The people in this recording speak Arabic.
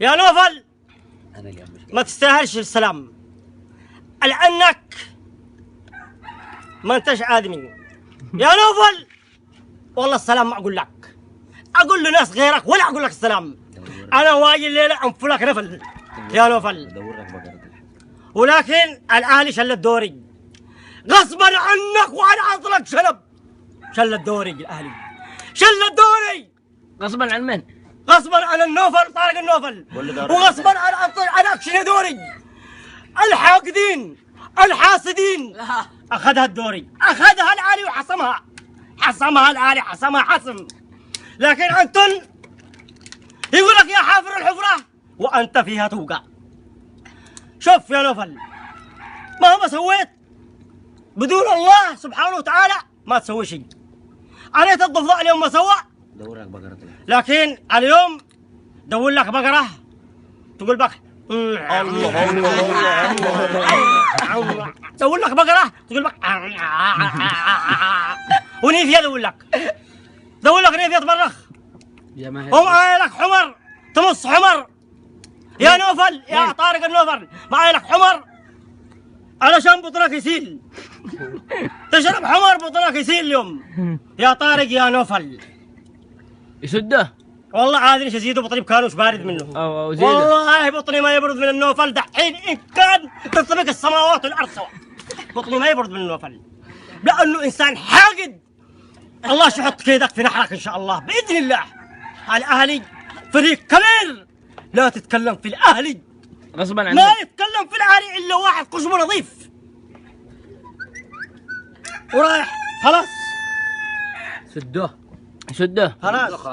يا نوفل انا اليوم مش ما تستاهلش السلام، لأنك ما انتش آدمي. يا نوفل والله السلام ما أقول لك، أقول لناس غيرك ولا أقول لك السلام. أنا واجي الليلة أنفلك نفل يا نوفل. ادور لك بقرة. ولكن الأهلي شل الدوري غصبا عنك وعن عطلك شل الدوري الأهلي، شل الدوري غصبا عن من؟ غصبا عن النوفل طارق النوفل، وغصبا عن أكشن دوري. الحاقدين الحاسدين أخذها الدوري، أخذها الأهلي وحسمها الأهلي، حسمها حسم. لكن أنتن يقول لك يا حافر الحفرة وأنت فيها توقع. شوف يا نوفل، مهما سويت بدون الله سبحانه وتعالى ما تسوي شيء. أريت الضفدع اليوم ما سوى، دور لك بقرة. لكن اليوم دور لك بقرة تقول بك دور لك بقرة تقول بك ونيفيا دور لك نيفيا تبرخ، ومعاي لك حمر تمص حمر. يا نوفل يا طارق النوفل معاي لك حمر علشان بطنك يسيل، تشرب حمر بطنك يسيل اليوم يا طارق يا نوفل. يسده والله عادي ايش ازيده، بطني بكانوش بارد منه. او زيده. والله بطني ما يبرد من النوفل دحين، ان كان تنطبق السماوات والارض سوا بطني ما يبرد من النوفل، لانه انسان حاقد. الله يحط كيدك في نحرك ان شاء الله باذن الله. الاهلي فريق كبير، لا تتكلم في الاهلي، غصبا عن ما يتكلم في الاهلي الا واحد قشمه نظيف ورايح خلاص. سده خلاص